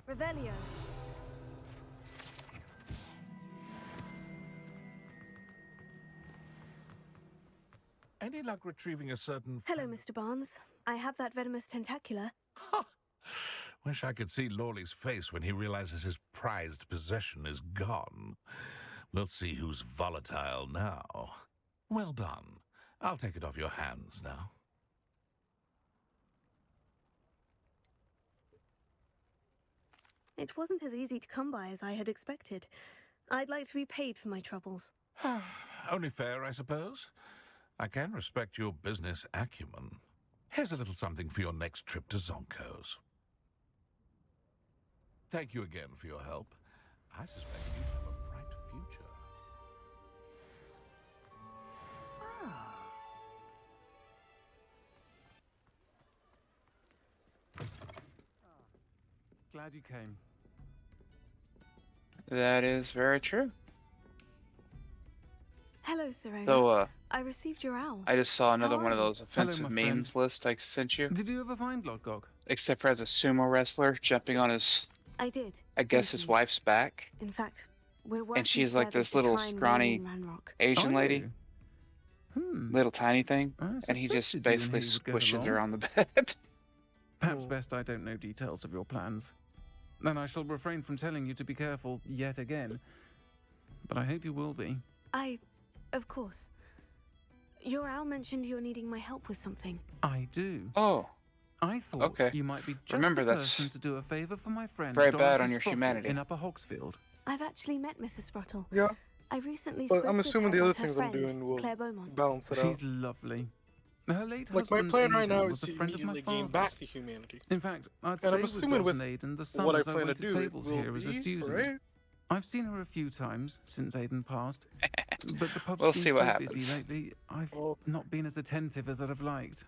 Revelio. Any luck retrieving a certain... Hello, Mr. Barnes. I have that venomous tentacula. Wish I could see Lawley's face when he realizes his prized possession is gone. We'll see who's volatile now. Well done. I'll take it off your hands now. It wasn't as easy to come by as I had expected. I'd like to be paid for my troubles. Only fair, I suppose. I can respect your business acumen. Here's a little something for your next trip to Zonko's. Thank you again for your help. I suspect you have a bright future. Glad you came. That is very true. Hello, Serena. So, I received your owl. I just saw another How one are of you? those offensive Hello, my memes list I sent you. Did you ever find Lodgog? Except for as a sumo wrestler jumping on his, I did. I guess, Thank his you. wife's back. In fact, we're working And she's like together this to little try and scrawny rein in Ranrock. Asian Are lady, you? little tiny thing, I and he just suspected you and basically he would get squishes her along. on the bed. Perhaps best I don't know details of your plans. Then I shall refrain from telling you to be careful yet again. But I hope you will be. Of course. Your owl mentioned you're needing my help with something. I do. Oh, I thought Okay. you might be just Remember, the that's person to do a favor for my friend very Dorothy bad on your Sprottle humanity. in Upper Hogsfield. I've actually met Mrs. Sprottle. Yeah, I recently but spoke I'm with assuming her the other and her things I'm friend, doing will Claire Beaumont. balance it She's out. lovely. Her late Like, my husband plan right Aidan now was is a to friend of my immediately gain father's. back to humanity. In fact, I'd And stay I'm with assuming Dot with and Aidan the what I summers I plan to waited do, it tables will here as a be, student. right? I've seen her a few times since Aidan passed, but the pub's We'll been see so what busy happens. lately, I've Oh. not been as attentive as I'd have liked.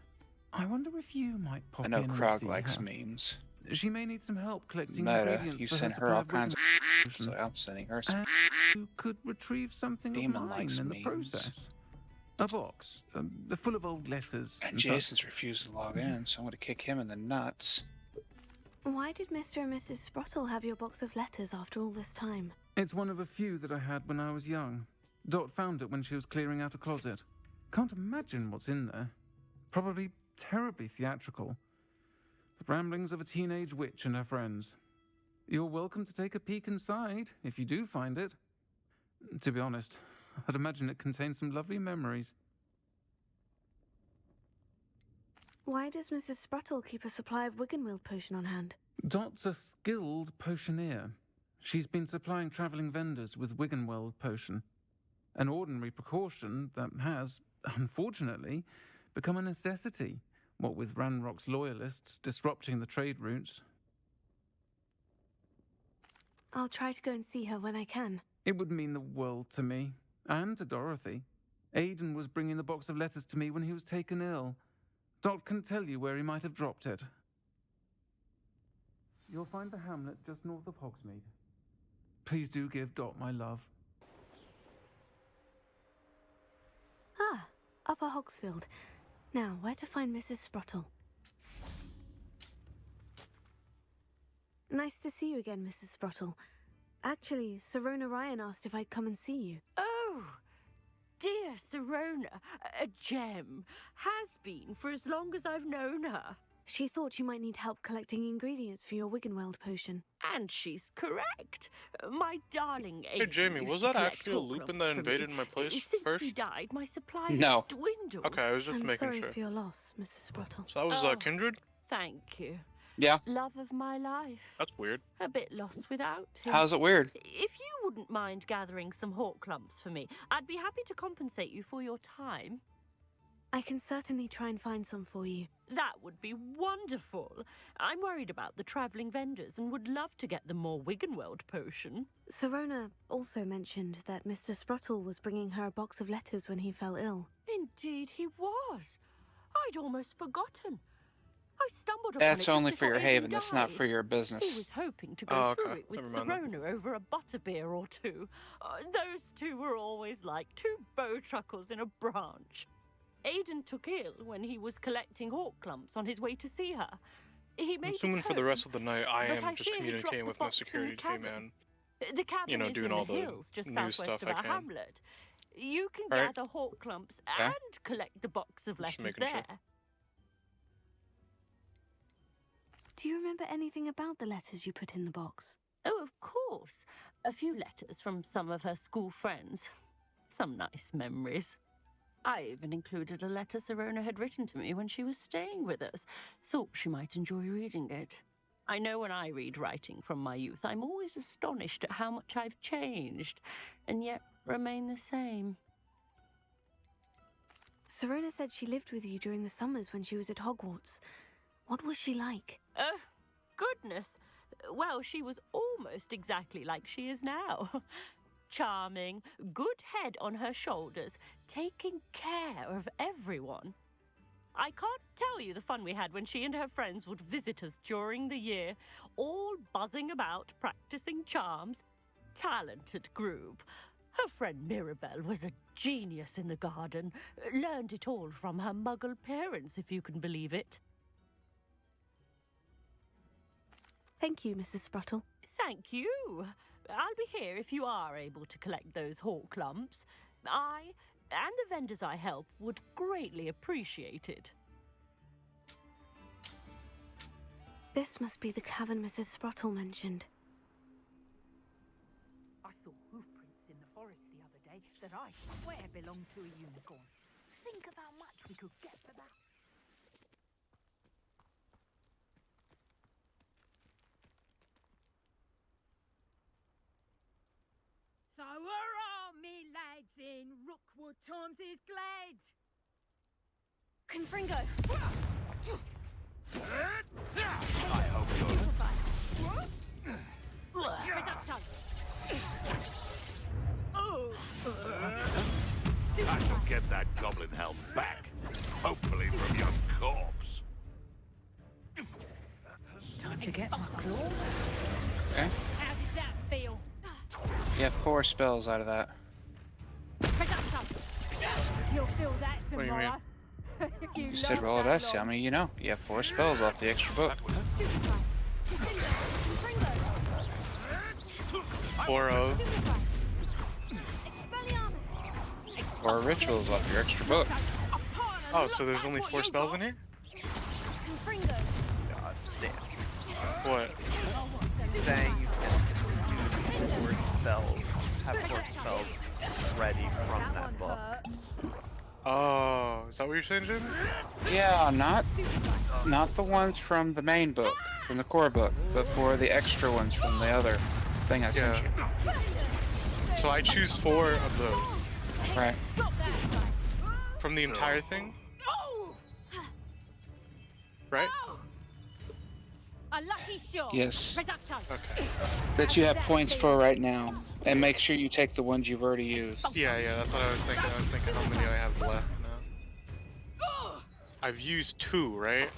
I wonder if you might pop I know in and Krog see likes her. memes. She may need some help collecting Meta, ingredients you for sent her her supply all of kinds of Wigan so potion, I'm sending her some. and you could retrieve something of Demon mine likes in the memes. process. A box, full of old letters. And such. Jason's refused to log in, so I'm going to kick him in the nuts. Why did Mr. and Mrs. Sprottle have your box of letters after all this time? It's one of a few that I had when I was young. Dot found it when she was clearing out a closet. Can't imagine what's in there. Probably terribly theatrical. The ramblings of a teenage witch and her friends. You're welcome to take a peek inside, if you do find it. To be honest, I'd imagine it contains some lovely memories. Why does Mrs. Sprottle keep a supply of Wiggenwield potion on hand? Dot's a skilled potioneer. She's been supplying travelling vendors with Wiggenweld potion. An ordinary precaution that has, unfortunately, become a necessity, what with Ranrock's loyalists disrupting the trade routes. I'll try to go and see her when I can. It would mean the world to me, and to Dorothy. Aidan was bringing the box of letters to me when he was taken ill. Dot can tell you where he might have dropped it. You'll find the hamlet just north of Hogsmeade. Please do give Dot my love. Ah, Upper Hogsfield. Now, where to find Mrs. Sprottle? Nice to see you again, Mrs. Sprottle. Actually, Serona Ryan asked if I'd come and see you. Oh, dear Serona, a gem. Has been for as long as I've known her. She thought you might need help collecting ingredients for your Wiggenweld potion. And she's correct. My darling Hey Aidan Jamie, used was to that collect actually a Lupin that Horcruxes for me. invaded my place Since first? he died, my supply No. has dwindled. Okay, I was just I'm making sorry sure. for your loss, Mrs. Sprottle. So that was Oh. Kindred? Thank you. Yeah, Love of my life. That's weird. A bit lost without him. how's it weird? If you wouldn't mind gathering some hawk clumps for me, I'd be happy to compensate you for your time. I can certainly try and find some for you. That would be wonderful. I'm worried about the travelling vendors and would love to get them more Wiggenweld potion. Serona also mentioned that Mr. Sprottle was bringing her a box of letters when he fell ill. Indeed he was. I'd almost forgotten. I stumbled upon That's it just only for before your Aidan haven, that's not died. for your He business. was hoping to go Oh, through okay. it with Never mind Serona over a butterbeer or two. Those two were always like two bowtruckles in a branch. Aidan took ill when he was collecting hawk clumps on his way to see her. He made Assuming it for the home, rest of the night, I but am I just fear he dropped communicating the with my box in the security team cavern. and The cavern is doing in all the the hills just news southwest stuff of I our can. hamlet. You can Alright. gather hawk clumps Okay. and collect the box of Just letters making sure. there. Do you remember anything about the letters you put in the box? Oh, of course. A few letters from some of her school friends. Some nice memories. I even included a letter Serona had written to me when she was staying with us. Thought she might enjoy reading it. I know when I read writing from my youth, I'm always astonished at how much I've changed, and yet remain the same. Serona said she lived with you during the summers when she was at Hogwarts. What was she like? Oh, goodness. Well, she was almost exactly like she is now. Charming, good head on her shoulders, taking care of everyone. I can't tell you the fun we had when she and her friends would visit us during the year, all buzzing about, practicing charms. Talented group. Her friend Mirabelle was a genius in the garden. Learned it all from her muggle parents, if you can believe it. Thank you, Mrs. Spruttle. Thank you. I'll be here if you are able to collect those hawk clumps. I and the vendors I help would greatly appreciate it. This must be the cavern Mrs. Spruttle mentioned. I saw hoof prints in the forest the other day that I swear belonged to a unicorn. Think of how much we could get for that. So hurrah, me lads, in Rookwood Times is glad. Confringo! I hope you're... I will get that goblin helm back. Hopefully from your corpse. Time to get my claws. Okay. How did that feel? You have 4 spells out of that. You'll feel that What do you mean? tomorrow. If You love said roll a that dice. How long. many you know? You have 4 spells off the extra book. 4 of. 4 rituals off your extra book. Oh, so there's only 4 spells in here? God damn. What? Saying you can use 4 spells, have 4 spells ready from that book. Oh, is that what you're saying, Jim? Yeah, not the ones from the main book, from the core book, but for the extra ones from the other thing I sent you. So I choose 4 of those. Right. From the entire thing? Right? A lucky shot. Yes. Okay. That you have points for right now. And make sure you take the ones you've already used. Yeah, that's what I was thinking. I was thinking how many I have left now. I've used 2, right?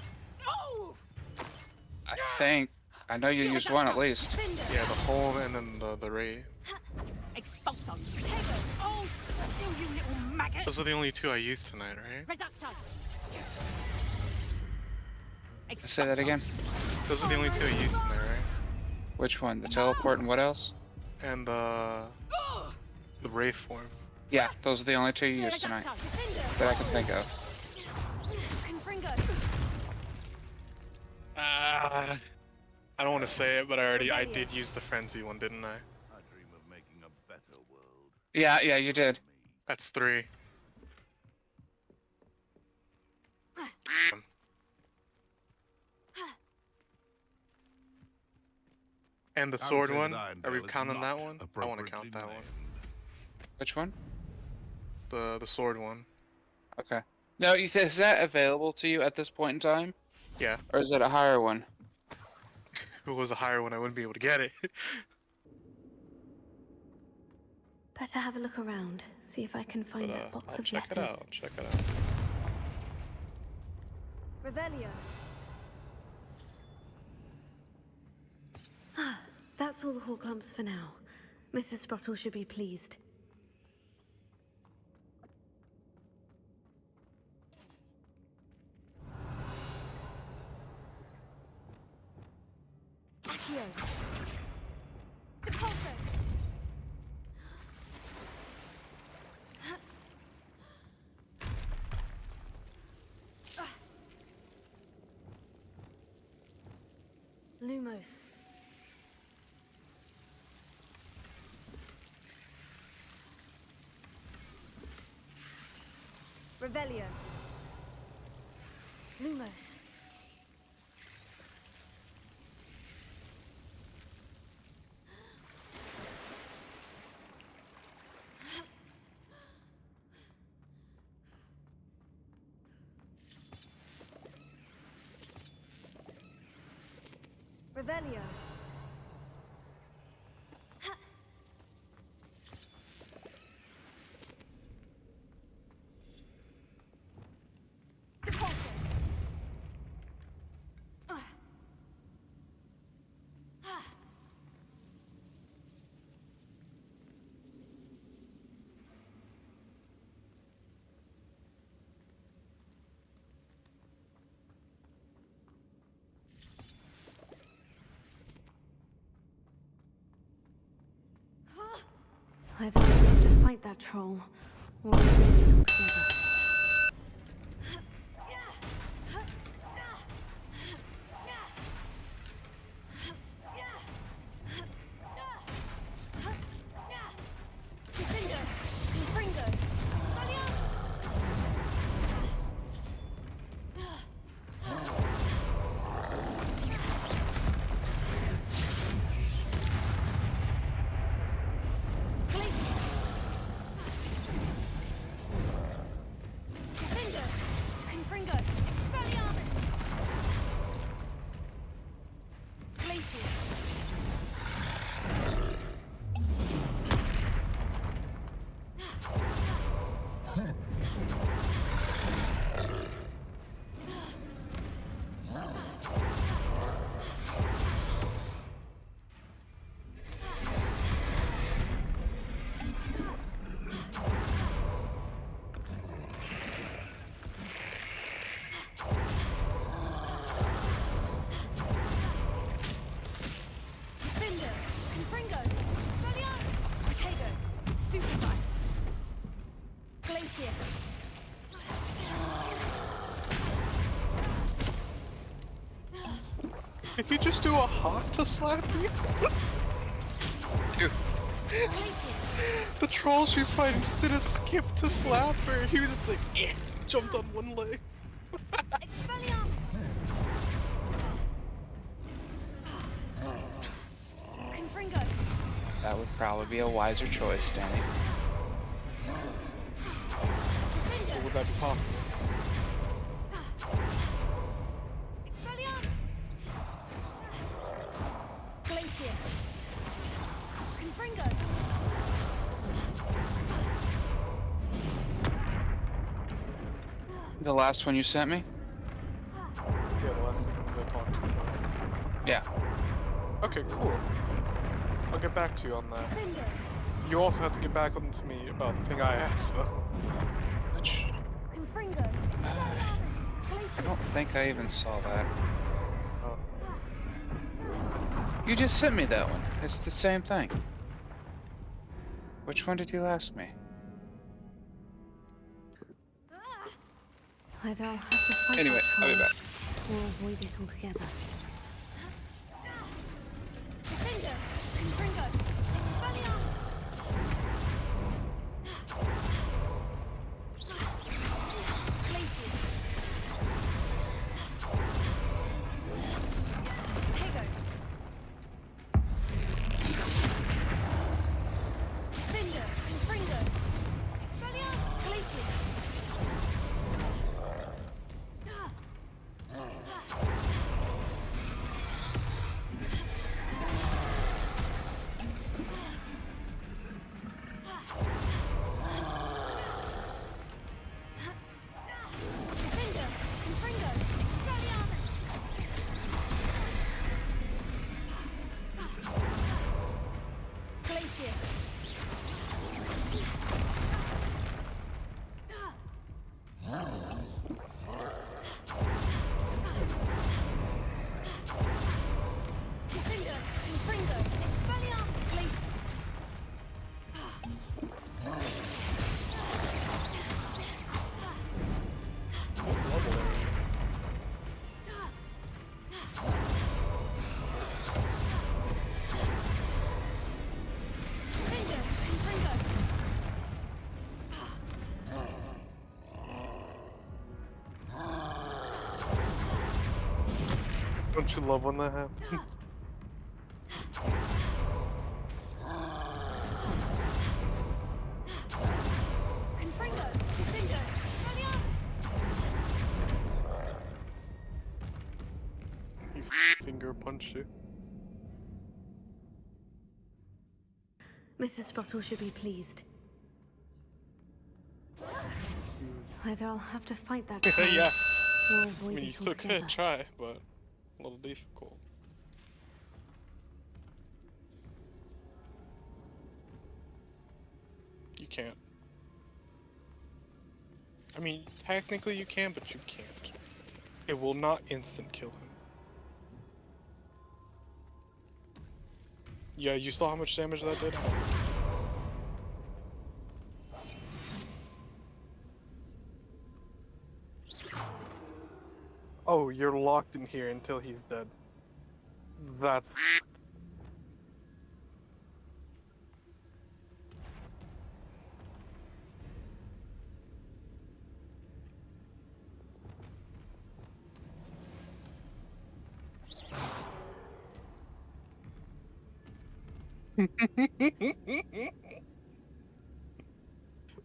I think. I know you used 1 at least. Yeah, the hole and then the ray. Oh, still, you little maggot. Those are the only 2 I used tonight, right? Say that again. Those are the only 2 I used tonight, right? Which one? The teleport and what else? And the ray form. Yeah, those are the only 2 you used tonight. That I can think of. I don't want to say it, but I did use the frenzy one, didn't I? I dream of making a better world. Yeah, you did. That's 3. Damn. And the I would sword say one? that Are we Irondale is counting that not one? I want to count appropriately that one. named. Which one? The sword one. Okay. No, is that available to you at this point in time? Yeah. Or is it a higher one? If it was a higher one, I wouldn't be able to get it. Better have a look around, see if I can find But, that box I'll of check letters. it out. Check it out. Revelio. That's all the hawk clumps for now. Mrs. Spruttle should be pleased. Lumos. Revelio. Lumos. Revelio. Depulsion. Either I have to fight that troll, or avoid it altogether. Did he just do a hop to slap you? Dude. The troll she's fighting just did a skip to slap her. He was just like, eh, just jumped on one leg. That would probably be a wiser choice, Stany. Or would that be possible? The last one you sent me? Yeah, the last thing was I talked to you about. Yeah. Okay, cool. I'll get back to you on that. You also have to get back on to me about the thing I asked, though. Which... I don't think I even saw that. Oh. You just sent me that one. It's the same thing. Which one did you ask me? Either I'll have to fight Anyway, that I'll be troll, back. or avoid it altogether. Don't you love when that happens? Confringo! Confringo! He finger punched you. Mrs. Spottle should be pleased. Either I'll have to fight that crime, Yeah. or I avoid mean, you it still altogether. could try, but a little difficult. You can't. I mean, technically you can, but you can't. It will not instant kill him. Yeah, you saw how much damage that did? Oh, you're locked in here until he's dead. That's...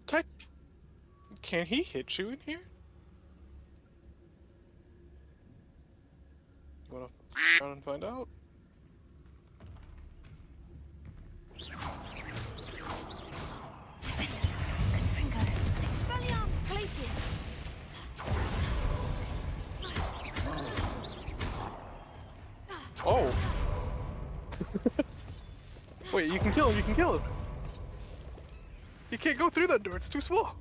Tech... Can he hit you in here? You wanna try and find out? Confringo! Expelliarmus! Glacius! Oh! Wait, you can kill him, you can kill him! You can't go through that door, it's too small!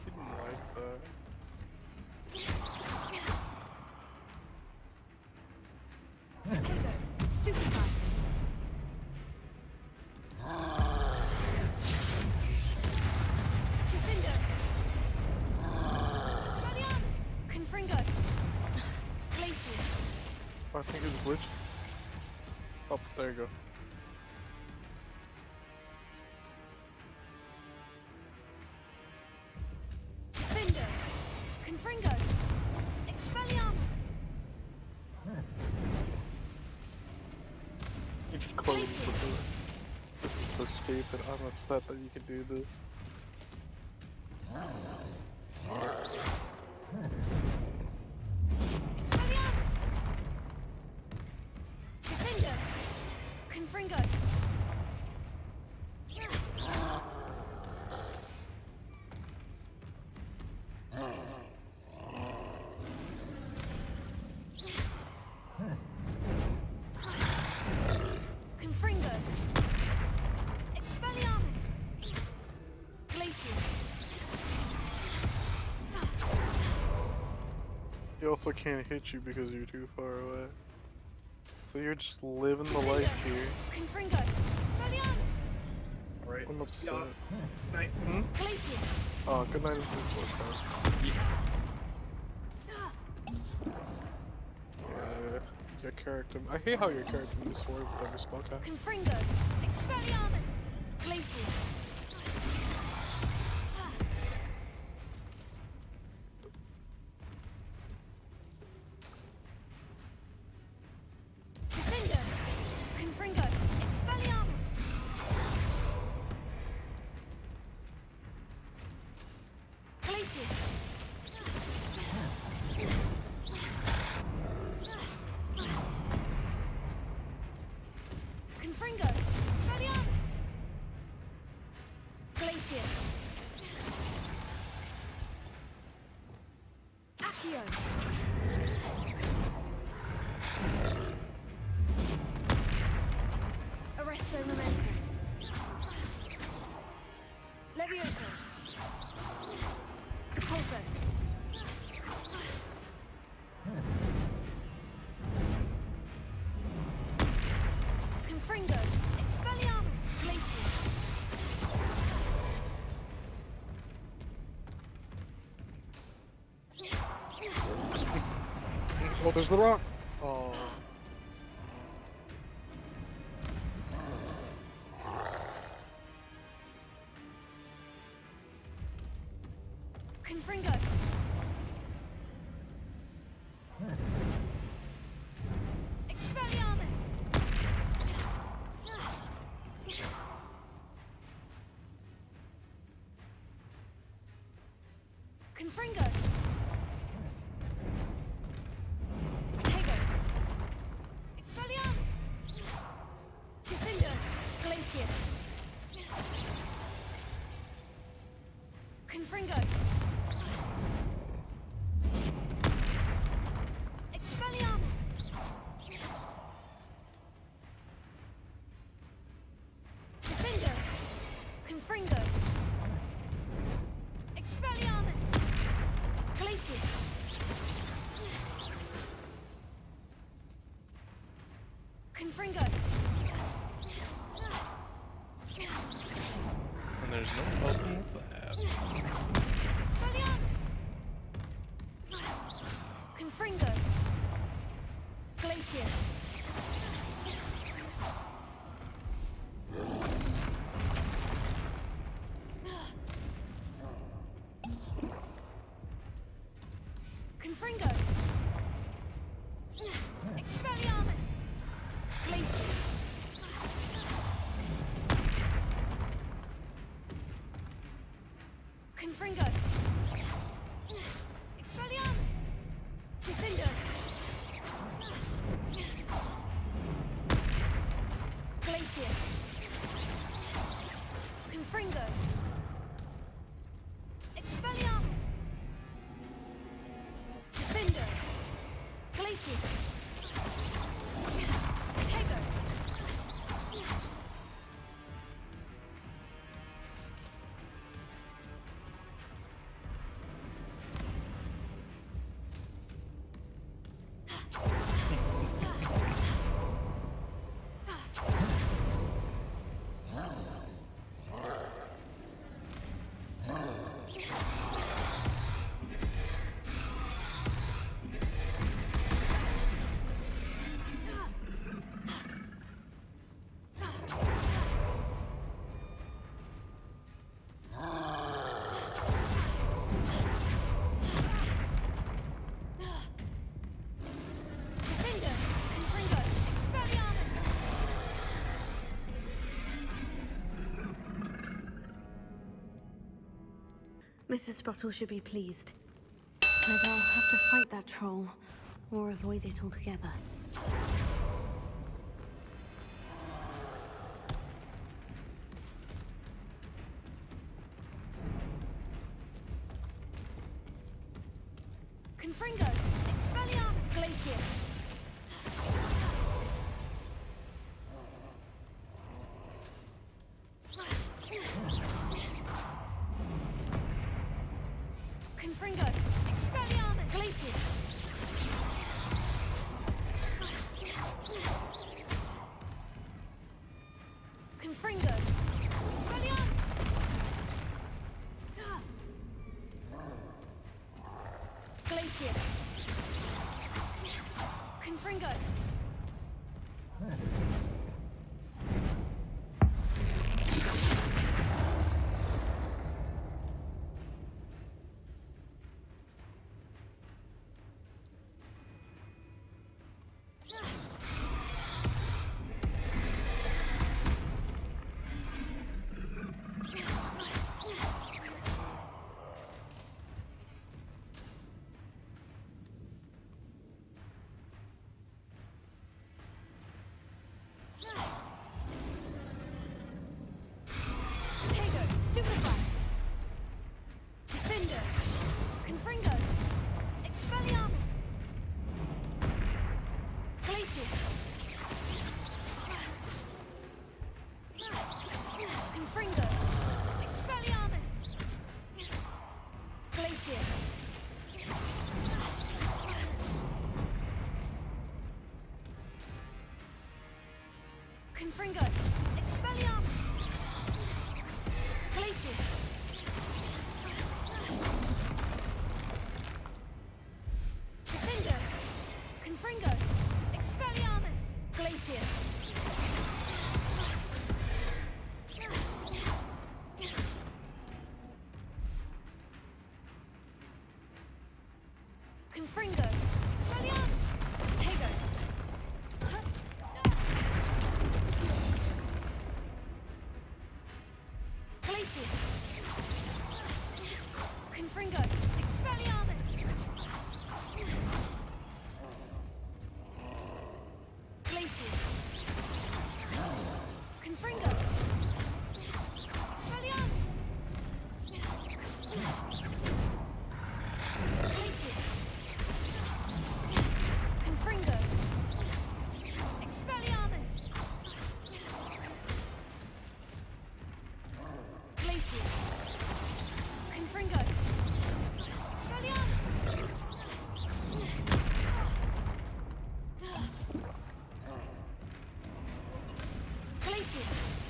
Didn't like that. Stupefy! Defender! Expelliarmus! Confringo! Glacius! I think it's glitched. Oh, there you go. Defender! Confringo! Expelliarmus! You just closed the door. This is so stupid. I'm upset that you can do this. Expelliarmus! Defender! Confringo! Confringo! Expelliarmus! Glacius! He also can't hit you because you're too far away. So you're just living the life here. Confringo! Expelliarmus! Alright. I'm upset. Night. Hmm? Glacius! Oh, good night and sleep, guys. Your character. I hate how your character moves forward with every spellcast. Confringo! Expelliarmus! Glacius! Defender! Confringo! Expelliarmus! Glacius! Confringo! Expelliarmus! Glacius! Accio! Arresto Momentum! Levioso! Repulso! Confringo! Expelliarmus! Glacius! Oh, there's the rock. Oh. Confringo. Expelliarmus. Confringo. Tego. Expelliarmus. Defender. Glacius. Confringo. Expelliarmus. Defender. Confringo. Expelliarmus. Glacius. Confringo. And there's no helping with that. Expelliarmus. Confringo. Glacius. Confringo. Expelliarmus. Glacius. Confringo. Expelliarmus. Defender. Glacius. Confringo. Expelliarmus. Defender. Glacius. Tego. Defender. Confringo. Expelliarmus. Mrs. Sprottle should be pleased. Either I'll have to fight that troll, or avoid it altogether. Confringo. Expelliarmus. Glacius. Confringo. Expelliarmus. Glacius. Confringo. Expelliarmus. Glacius. Confringo. Tego. Stupefy. Defender. Confringo. Expelliarmus. Glacius. Confringo. Expelliarmus. Glacius. Confringo. Expelliarmus. Glacius. Defender.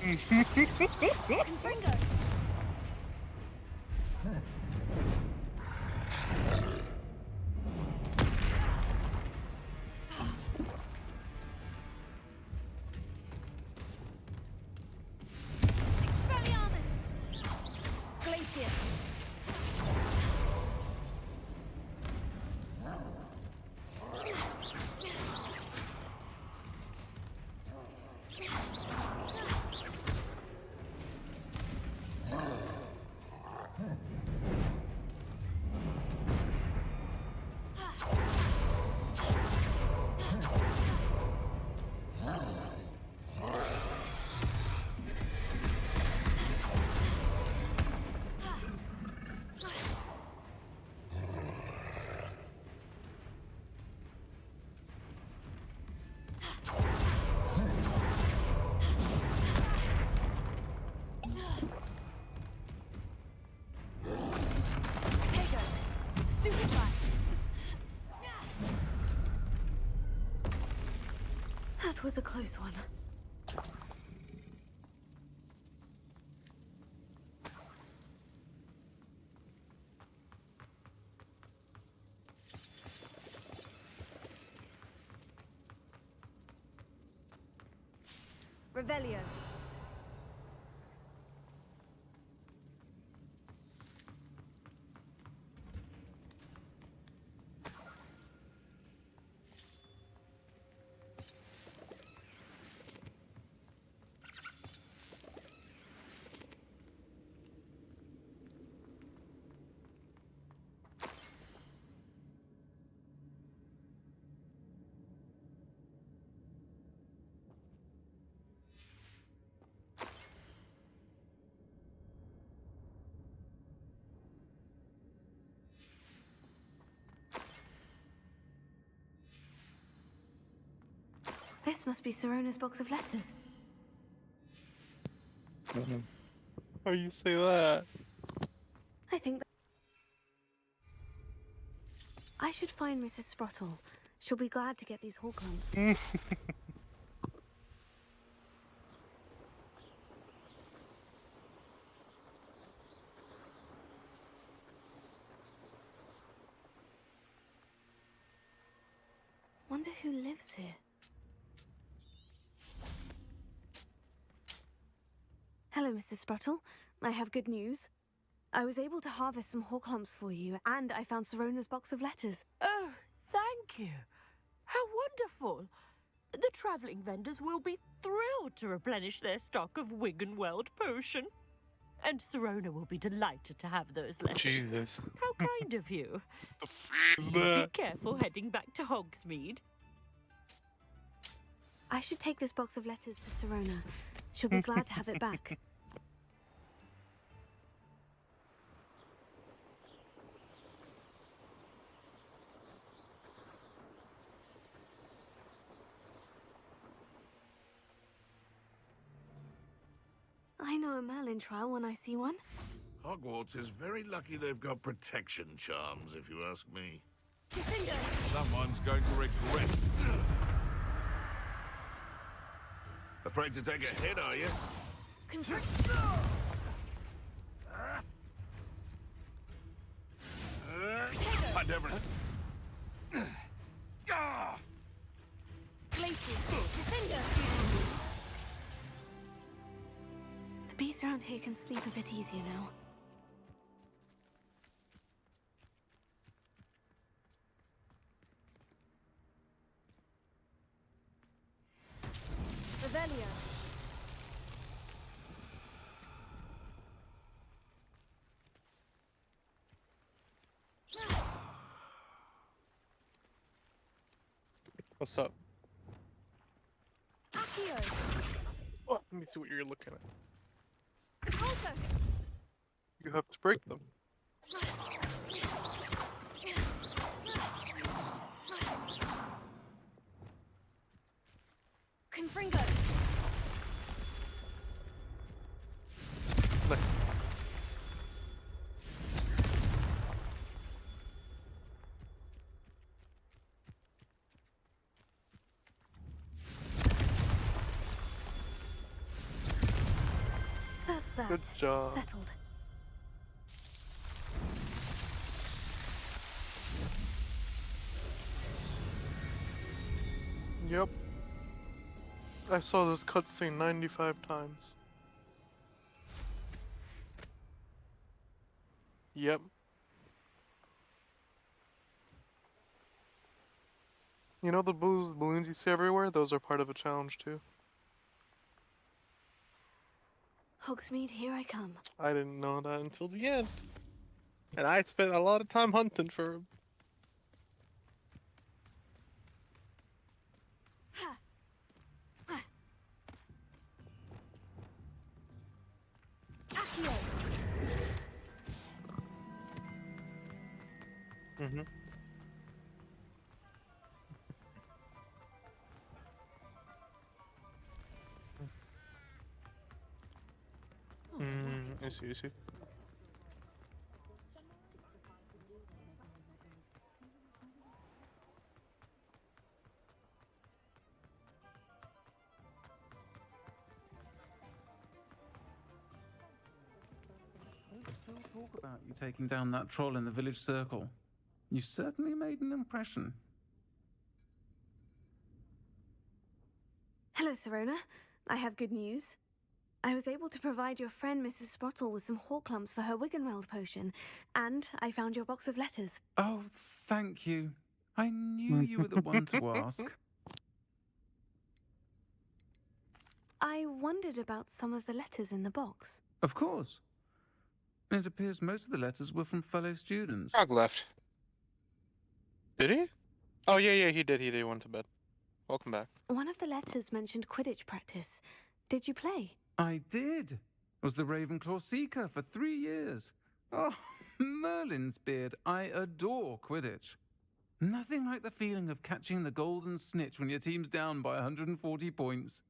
Confringo. Expelliarmus. Glacius. That was a close one. Revelio. This must be Sirona's box of letters. How you say that? I think I should find Mrs. Sprottle. She'll be glad to get these horklumps. Wonder who lives here. Hello, Mr. Sprottle. I have good news. I was able to harvest some horklumps for you, and I found Sirona's box of letters. Oh, thank you. How wonderful. The travelling vendors will be thrilled to replenish their stock of Wiggenweld potion. And Sirona will be delighted to have those letters. Jesus. How kind of you. The f is Be that? careful heading back to Hogsmeade. I should take this box of letters to Sirona. She'll be glad to have it back. I know a Merlin trial when I see one. Hogwarts is very lucky they've got protection charms, if you ask me. Defender! Someone's going to regret. Afraid to take a hit, are you? I never. Glacius! Defender! The beasts around here can sleep a bit easier now. Revelio. What's up? Accio. Oh, let me see what you're looking at. Also. You have to break them. Confringo. Nice. that Good job. settled. Yep. I saw this cutscene 95 times. Yep. You know the balloons you see everywhere? Those are part of a challenge too. Hogsmeade, here I come. I didn't know that until the end. And I spent a lot of time hunting for him. Accio! Mm-hmm. I see, I see. Still talk about you taking down that troll in the village circle. You certainly made an impression. Hello, Serona. I have good news. I was able to provide your friend Mrs. Sprottle with some Horklumps for her Wiggenweld potion, and I found your box of letters. Oh, thank you. I knew you were the one to ask. I wondered about some of the letters in the box. Of course. It appears most of the letters were from fellow students. Krog left. Did he? Oh, yeah, he did. He went to bed. Welcome back. One of the letters mentioned Quidditch practice. Did you play? I did. Was the Ravenclaw Seeker for 3 years. Oh, Merlin's beard. I adore Quidditch. Nothing like the feeling of catching the golden snitch when your team's down by 140 points.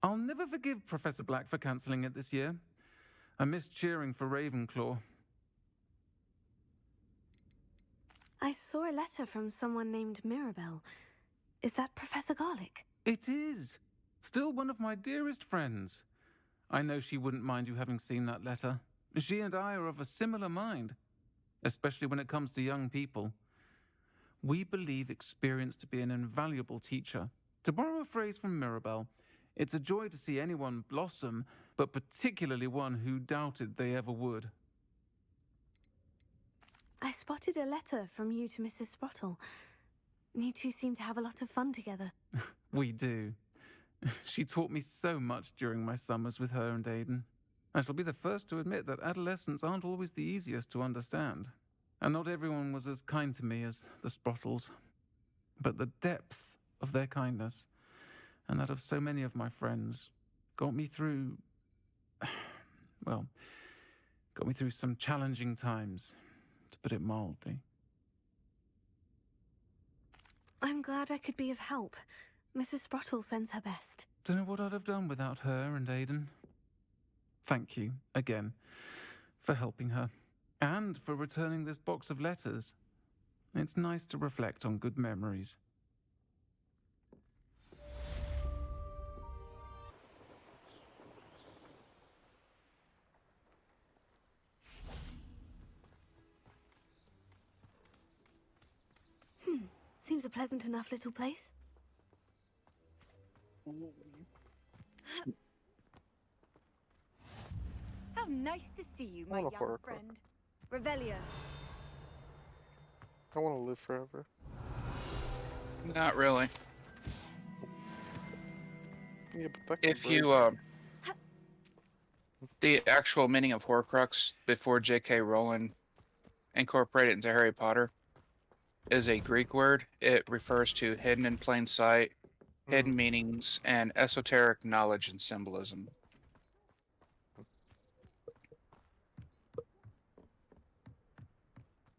I'll never forgive Professor Black for cancelling it this year. I missed cheering for Ravenclaw. I saw a letter from someone named Mirabelle. Is that Professor Garlick? It is. Still one of my dearest friends. I know she wouldn't mind you having seen that letter. She and I are of a similar mind, especially when it comes to young people. We believe experience to be an invaluable teacher. To borrow a phrase from Mirabelle, it's a joy to see anyone blossom, but particularly one who doubted they ever would. I spotted a letter from you to Mrs. Sprottle. You two seem to have a lot of fun together. We do. She taught me so much during my summers with her and Aidan. I shall be the first to admit that adolescents aren't always the easiest to understand. And not everyone was as kind to me as the Sprottles. But the depth of their kindness, and that of so many of my friends, got me through... well, got me through some challenging times, to put it mildly. I'm glad I could be of help. Mrs. Sprottle sends her best. Don't know what I'd have done without her and Aidan. Thank you, again, for helping her, and for returning this box of letters. It's nice to reflect on good memories. Seems a pleasant enough little place. How nice to see you, my I want a young Horcrux. friend. Revelio. I want to live forever. Not really. Yeah, but that could If break. you, the actual meaning of Horcrux before J.K. Rowling incorporated it into Harry Potter is a Greek word. It refers to hidden in plain sight, hidden meanings, and esoteric knowledge and symbolism.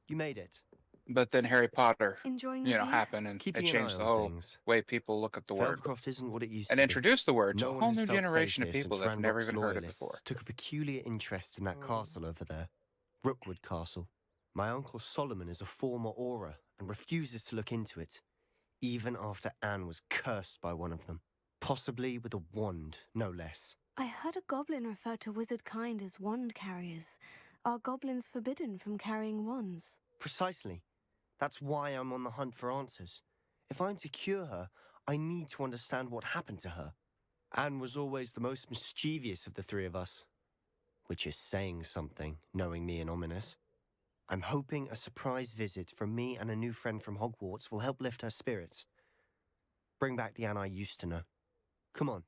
You made it. But then Harry Potter, Enjoying the you know, view? happened and Keeping it an eye changed the on whole things. way people look at the word. Feldcroft isn't what it used And to be. introduced the word to No a one whole has new felt generation of safe here people since that have never Ranrock's even heard it loyalists before. took a peculiar interest in that castle over there, Rookwood Castle. My uncle Solomon is a former Auror and refuses to look into it, even after Anne was cursed by one of them, possibly with a wand, no less. I heard a goblin refer to wizard kind as wand carriers. Are goblins forbidden from carrying wands? Precisely. That's why I'm on the hunt for answers. If I'm to cure her, I need to understand what happened to her. Anne was always the most mischievous of the three of us. Which is saying something, knowing me and Ominous. I'm hoping a surprise visit from me and a new friend from Hogwarts will help lift her spirits. Bring back the Anne I used to know. Come on,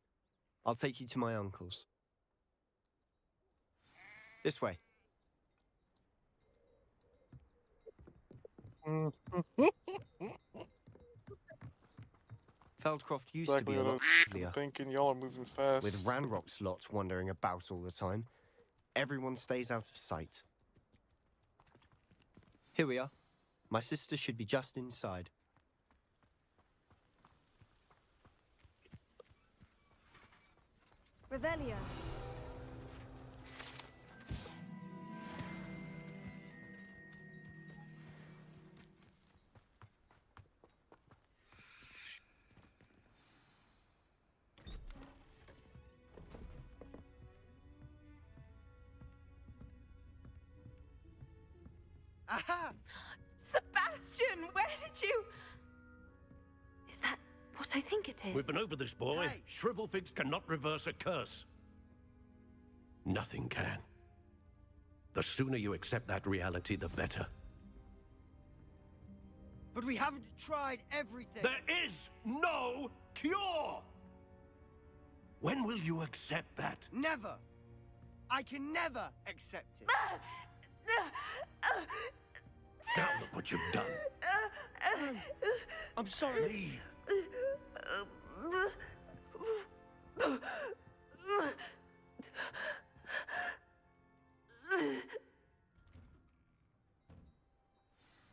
I'll take you to my uncle's. This way. Feldcroft used to be Exactly a what I lot was livelier. thinking. Y'all are moving fast. With Ranrock's lot wandering about all the time, everyone stays out of sight. Here we are. My sister should be just inside. Revelio. Aha! Sebastian, where did you... Is that what I think it is? We've been over this, boy. Hey. Shrivelfigs cannot reverse a curse. Nothing can. The sooner you accept that reality, the better. But we haven't tried everything. There is no cure! When will you accept that? Never. I can never accept it. Now look what you've done. I'm sorry. Leave.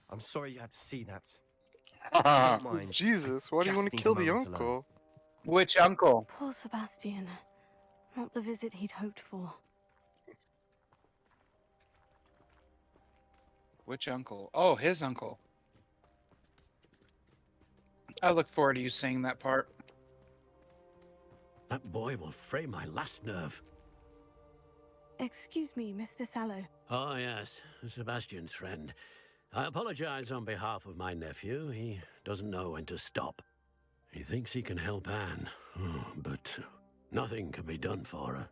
I'm sorry you had to see that. Don't mind. Jesus, why do you Just want to need a kill the moment alone. uncle? Which uncle? Poor Sebastian. Not the visit he'd hoped for. Which uncle? Oh, his uncle. I look forward to you saying that part. That boy will fray my last nerve. Excuse me, Mr. Sallow. Oh, yes, Sebastian's friend. I apologize on behalf of my nephew. He doesn't know when to stop. He thinks he can help Anne, but nothing can be done for her.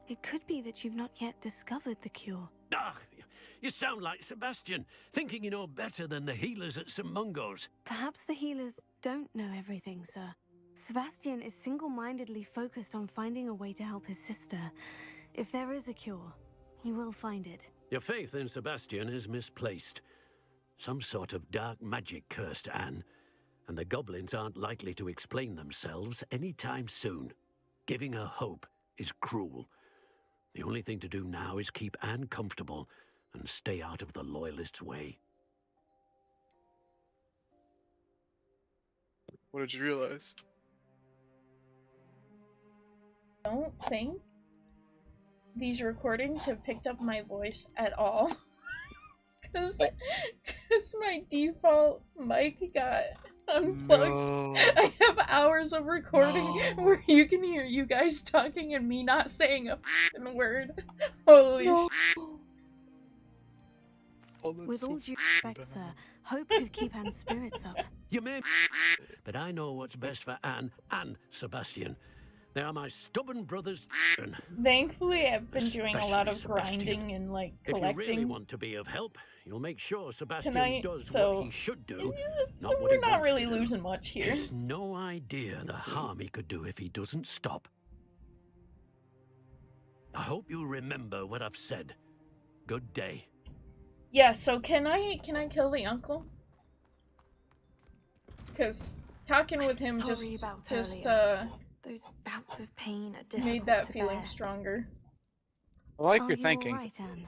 It could be that you've not yet discovered the cure. Ah, you sound like Sebastian, thinking you know better than the healers at St. Mungo's. Perhaps the healers don't know everything, sir. Sebastian is single-mindedly focused on finding a way to help his sister. If there is a cure, he will find it. Your faith in Sebastian is misplaced. Some sort of dark magic cursed Anne, and the goblins aren't likely to explain themselves anytime soon. Giving her hope is cruel. The only thing to do now is keep Anne comfortable and stay out of the Loyalists' way. What did you realize? I don't think these recordings have picked up my voice at all. Because my default mic got unplugged. No. I have hours of recording where you can hear you guys talking and me not saying a f***ing word. Holy shit. Oh, that's With so all due f***ing respect, bad. sir, hope could keep Anne's spirits up. You may, but I know what's best for Anne and Sebastian. They are my stubborn brothers. Thankfully, I've been doing a lot of Especially Sebastian. grinding and like If you really collecting want to be of help, you'll make sure Sebastian tonight, does so what he should do, so not what we're he not wants really to do. losing much here. There's no idea the harm he could do if he doesn't stop. I hope you remember what I've said. Good day. Yeah, so can I kill the uncle? Because talking with him sorry just about those bouts of pain are difficult made that to feeling bear. stronger. I like Are your you thinking. all right, Anne?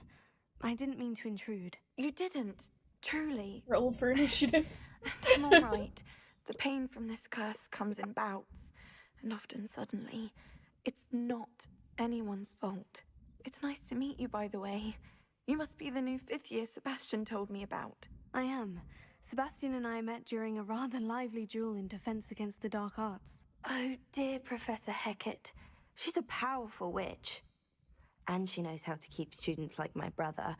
I didn't mean to intrude. You didn't, truly. Roll for initiative. And I'm alright. The pain from this curse comes in bouts, and often suddenly. It's not anyone's fault. It's nice to meet you, by the way. You must be the new 5th year Sebastian told me about. I am. Sebastian and I met during a rather lively duel in defense against the dark arts. Oh dear, Professor Hecat. She's a powerful witch. And she knows how to keep students like my brother,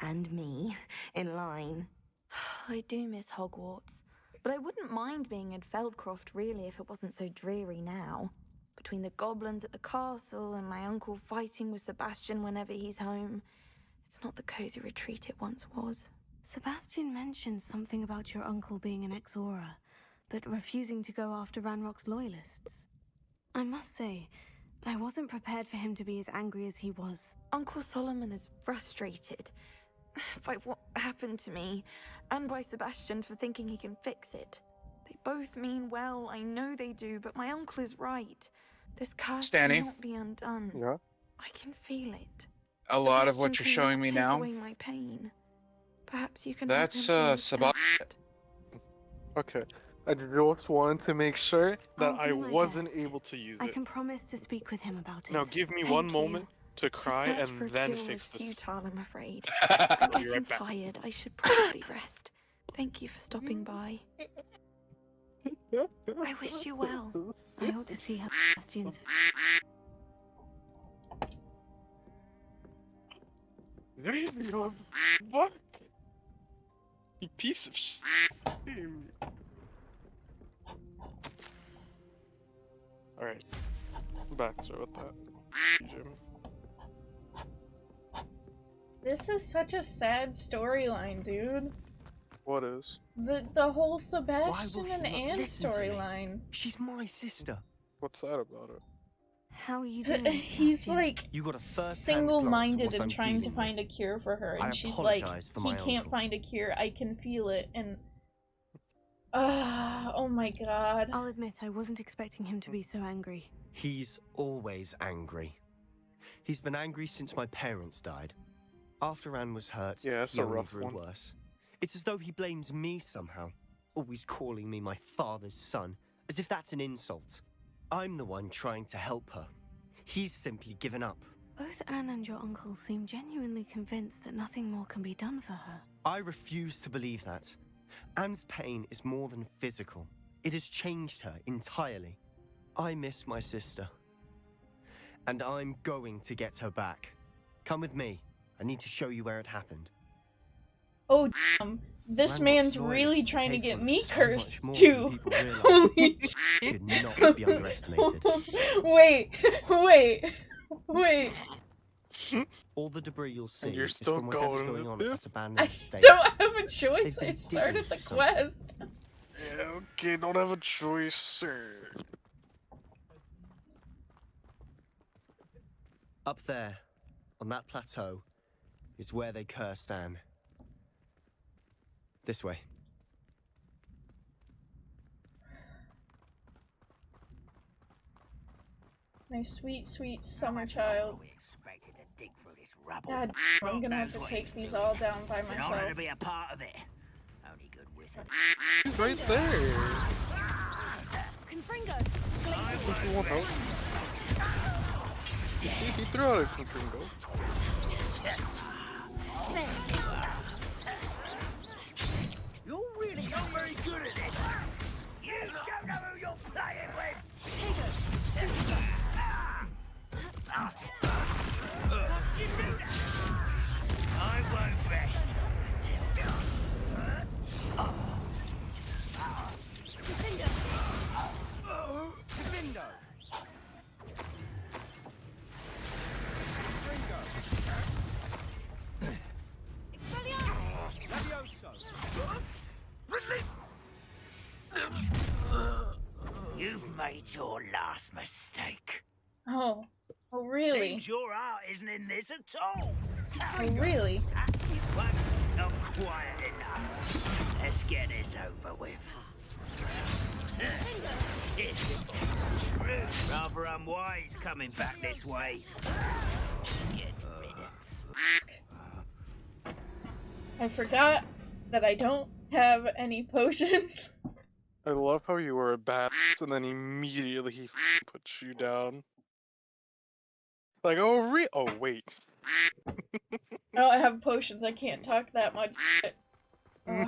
and me, in line. I do miss Hogwarts. But I wouldn't mind being in Feldcroft, really, if it wasn't so dreary now. Between the goblins at the castle and my uncle fighting with Sebastian whenever he's home, it's not the cozy retreat it once was. Sebastian mentioned something about your uncle being an ex-Aura, but refusing to go after Ranrock's loyalists. I must say, I wasn't prepared for him to be as angry as he was. Uncle Solomon is frustrated by what happened to me, and by Sebastian for thinking he can fix it. They both mean well, I know they do, but my uncle is right. This curse Stany. cannot be undone. Yeah. I can feel it. A lot of Sebastian what you're cannot showing me take now. away my pain. Perhaps you can That's help him to understand. Sebastian. Okay. I just wanted to make sure that I'll I do my wasn't best. able to use I it. can promise to speak with him about it. Now give me Thank one you. moment to cry The search for and a then cure fix is this. futile, I'm afraid. I'll I'm be getting right back. tired. I should probably rest. Thank you for stopping by. I wish you well. I ought to see how Sebastian's. What? You piece of shit. Alright. I'm back, sorry about that. Jim. This is such a sad storyline, dude. What is? The whole Why will Sebastian he and not Anne listen to me? storyline. She's my sister. What's that about it? How are you doing? He's Sebastian? like You got a first-hand single-minded glance at what and I'm trying to dealing find a cure for her, I and she's like, apologize for he my can't uncle. find a cure. I can feel it, and oh my god. I'll admit I wasn't expecting him to be so angry. He's always angry. He's been angry since my parents died. After Anne was hurt, Yeah, that's he a only rough grew one. worse. It's as though he blames me somehow, always calling me my father's son, as if that's an insult. I'm the one trying to help her. He's simply given up. Both Anne and your uncle seem genuinely convinced that nothing more can be done for her. I refuse to believe that. Anne's pain is more than physical. It has changed her entirely. I miss my sister. And I'm going to get her back. Come with me. I need to show you where it happened. Oh damn. This Ranrock's man's really loyalists trying to are get capable me of so cursed much more too. than people realise. Holy Should not be underestimated. Wait. All the debris you'll see you're is still from whatever's going going on with at it? that abandoned I estate. don't have a choice. They've I been started digging the for something. quest. Yeah, okay, don't have a choice, sir. Up there, on that plateau, is where they cursed Anne. This way. My sweet, sweet summer child. God, I'm gonna have to take these all down by myself. be a part of it. Only good wizard. He's right there. Confringo! If you want help. You see, he threw out a Confringo. You're really not very good at this. You don't know who you're playing with. I won't rest until. You've made your last mistake. Oh really? Seems your heart isn't in this at all. Oh really? But not quiet enough. Let's get this over with. It's true. Rather unwise coming back this way. Get riddance. I forgot that I don't have any potions. I love how you were a badass and then immediately he puts you down. Like, oh, oh, wait. I don't have potions. I can't talk that much shit. Ugh.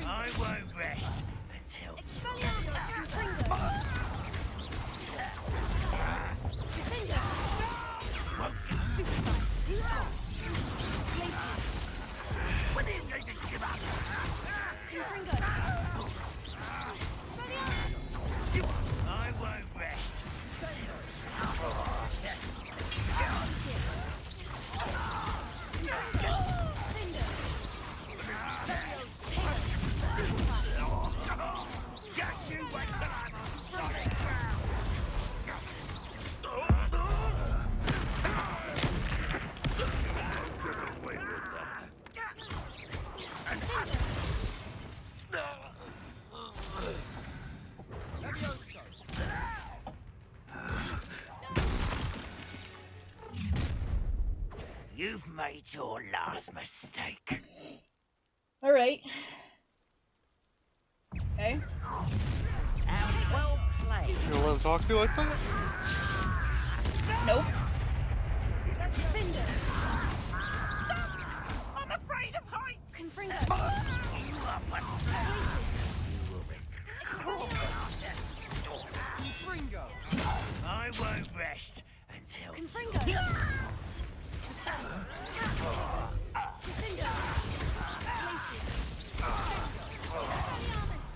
I won't rest until... When are you going to give up? I won't rest. Just you wait till I'm on solid ground. You've made your last mistake. All right. Okay. Well played. You gonna let him talk to you like that? Nope. I'm afraid of heights. Confringo. You are but... Confringo. I won't rest until... Confringo.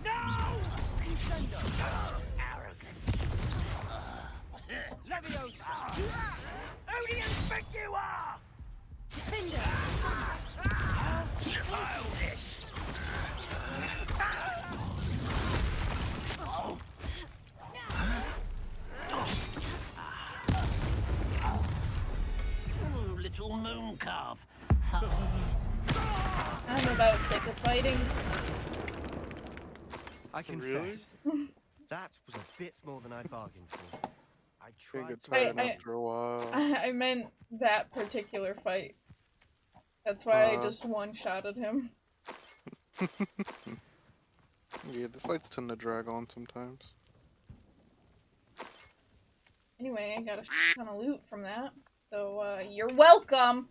No! Arrogance. Leviosa. Who do you think you are? Childish. Little moon calf. I'm about sick of fighting. I confess, that was a bit more than I bargained for. I You tried get to... tired after a while. I meant that particular fight. That's why I just one-shotted him. Yeah, the fights tend to drag on sometimes. Anyway, I got a ton of loot from that. So, you're welcome!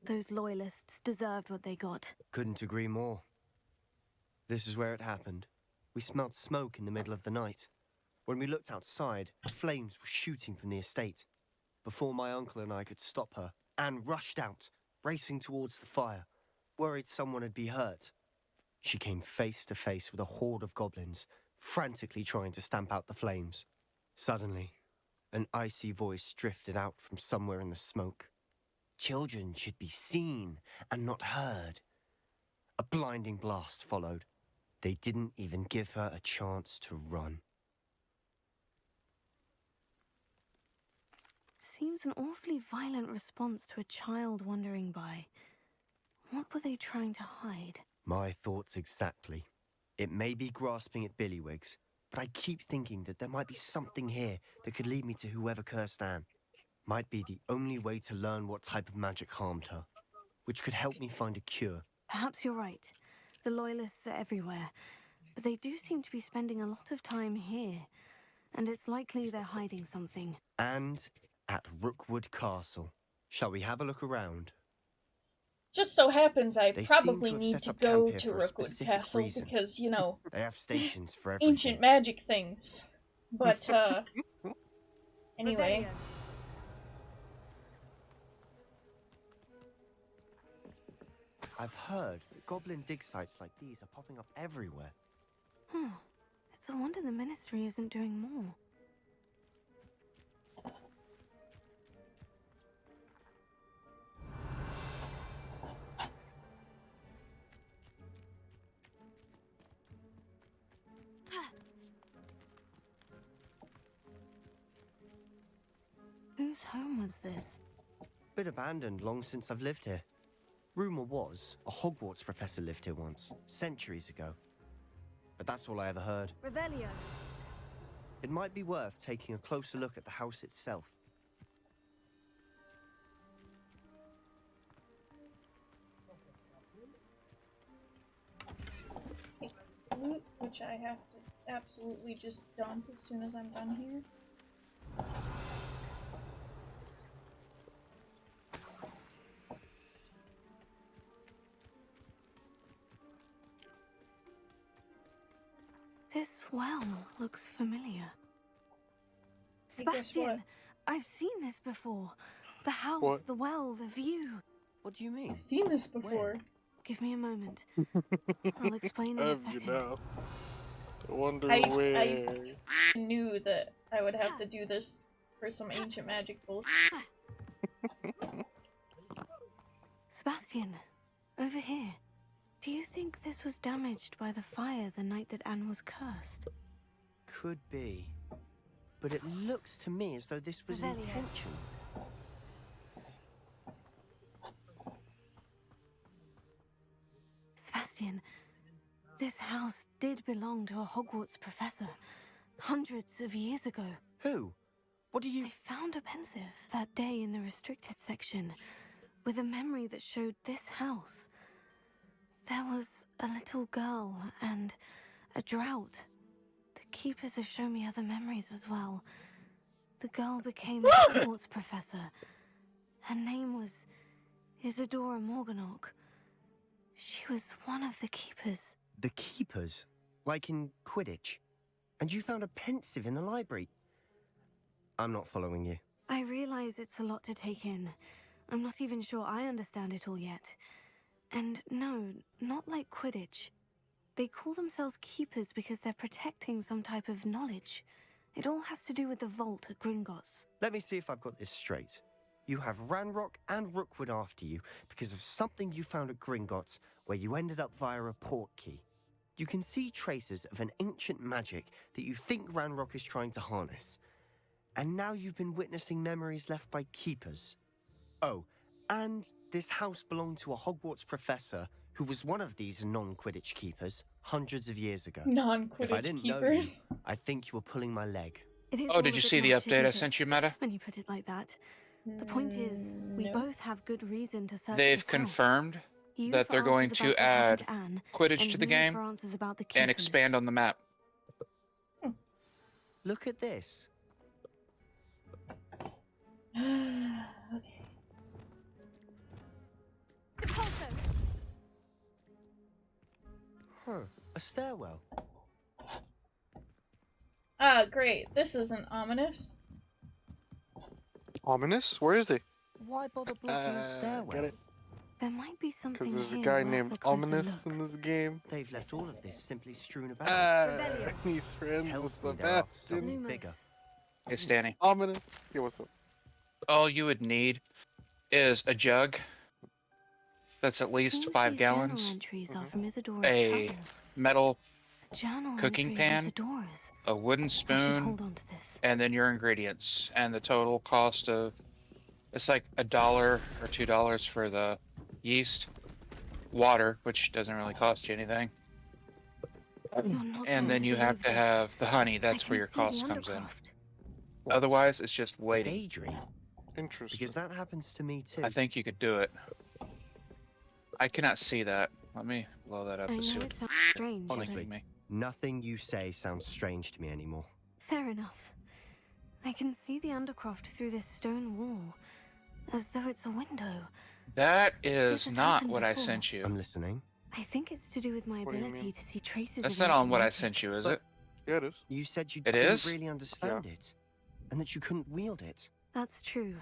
Those loyalists deserved what they got. Couldn't agree more. This is where it happened. We smelled smoke in the middle of the night. When we looked outside, flames were shooting from the estate. Before my uncle and I could stop her, Anne rushed out, racing towards the fire, worried someone had been hurt. She came face to face with a horde of goblins, frantically trying to stamp out the flames. Suddenly, an icy voice drifted out from somewhere in the smoke. Children should be seen and not heard. A blinding blast followed. They didn't even give her a chance to run. Seems an awfully violent response to a child wandering by. What were they trying to hide? My thoughts exactly. It may be grasping at Billywigs, but I keep thinking that there might be something here that could lead me to whoever cursed Anne. Might be the only way to learn what type of magic harmed her, which could help me find a cure. Perhaps you're right. The Loyalists are everywhere, but they do seem to be spending a lot of time here, and it's likely they're hiding something. And at Rookwood Castle. Shall we have a look around? Just so happens I They seem probably to have need set to up go camp here to for a Rookwood specific Castle reason. because, you know, They have stations for everything. ancient magic things. But, anyway. I've heard that goblin dig sites like these are popping up everywhere. It's a wonder the Ministry isn't doing more. Whose home was this? Been abandoned long since I've lived here. Rumor was a Hogwarts professor lived here once, centuries ago. But that's all I ever heard. Revelio. It might be worth taking a closer look at the house itself. loot, which I have to absolutely just dump as soon as I'm done here. This well looks familiar. Hey, guess what? Sebastian, I've seen this before. The house, What? the well, the view. What do you mean? I've seen this before. Give me a moment. I'll explain in a Have you second. now? I wonder I where. knew that I would have to do this for some ancient magic bullshit. Sebastian, over here. Do you think this was damaged by the fire the night that Anne was cursed? Could be. But it looks to me as though this was Revelio. intention. Sebastian, this house did belong to a Hogwarts professor hundreds of years ago. Who? What do you... I found a pensive that day in the restricted section with a memory that showed this house. There was a little girl and a drought. The keepers have shown me other memories as well. The girl became a Hogwarts professor. Her name was Isadora Morganach. She was one of the keepers. The keepers? Like in Quidditch? And you found a pensive in the library? I'm not following you. I realize it's a lot to take in. I'm not even sure I understand it all yet. And no, not like Quidditch. They call themselves keepers because they're protecting some type of knowledge. It all has to do with the vault at Gringotts. Let me see if I've got this straight. You have Ranrock and Rookwood after you because of something you found at Gringotts where you ended up via a port key. You can see traces of an ancient magic that you think Ranrock is trying to harness. And now you've been witnessing memories left by keepers. Oh, and this house belonged to a Hogwarts professor who was one of these non-Quidditch keepers hundreds of years ago. Non-Quidditch If I didn't keepers. know you, I think you were pulling my leg. It is Oh, all did a you bit see the much, update I isn't sent it? you, Meta? When you put it like that. The point is, we No. both have good reason to search They've this house. confirmed You that for they're going answers to about what happened add to Anne, Quidditch and to the me game for answers about the and keepers. expand on the map. Look at this. Okay. Huh, a stairwell. Ah, great. This isn't ominous. Ominous? Where is he? Why bother blocking a stairwell? Get it? There might be something Because there's a here guy worth named a closer Ominous look. in this game. They've left all of this simply strewn about. He's friends Tells with me the they're after bastard. something Lumos. bigger. Hey, Stany. Ominous. Yeah, what's up? All you would need is a jug that's at least Seems 5 these journal gallons, entries are from Isadora's a travels. metal A journal cooking entry of pan, Isadora's. a wooden I should spoon, hold on to this. and then your ingredients. And the total cost of it's like $1 or $2 for the yeast, water, which doesn't really cost you anything, You're not and going then you have believe to this. have the honey. I That's can where your see the cost comes in. undercroft. What? Otherwise, it's just A waiting. daydream. Interesting. Because that happens to me too. I think you could do it. I cannot see that. Let me blow that up I to see know what it the sounds strange, Honestly. me. Nothing you say sounds strange to me anymore. Fair enough. I can see the undercroft through this stone wall, as though it's a window. That This is has not happened what I before. sent you. I'm listening. I think it's to do with my What do you ability mean? to see traces That's of not on ancient what I magic. sent you, is But- it? Yeah, it is. You said you It didn't is? really understand it, and that you couldn't wield it. That's true,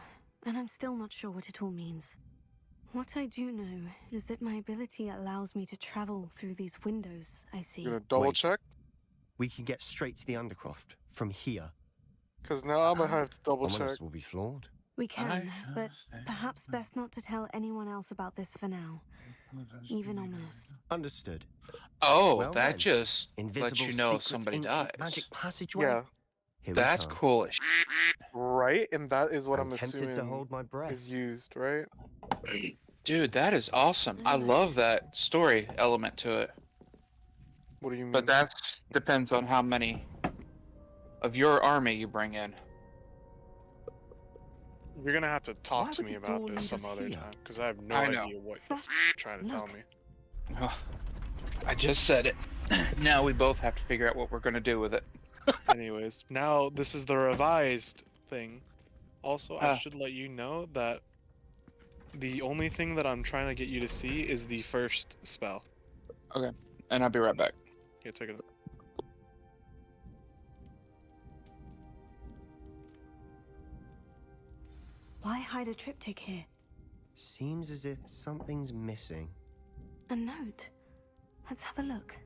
and I'm still not sure what it all means. What I do know is that my ability allows me to travel through these windows I see. You gonna double Wait. check? We can get straight to the Undercroft from here. Because now I'm gonna have to double check. Ominous will be flawed. We can, but shall perhaps best not to tell anyone else about this for now. Even Ominous. Understood. Oh, Well that then, just Invisible lets you know if secret somebody ancient dies. magic passageway. Yeah, Here That's we come. cool as right? And that is what I'm I'm tempted to assuming hold my breath. is used, right? Dude, that is awesome. I love that story element to it. What do you mean? But that depends on how many of your army you bring in. You're gonna have to talk Why to would me the about door this lead some us other here? time, because I have no I know. idea what Sebastian, you're trying to tell look. me. I just said it. Now we both have to figure out what we're gonna do with it. Anyways, now this is the revised thing. Also, I Ah. should let you know that the only thing that I'm trying to get you to see is the first spell. Okay, and I'll be right back. Okay, check it out. Why hide a triptych here? Seems as if something's missing. A note. Let's have a look.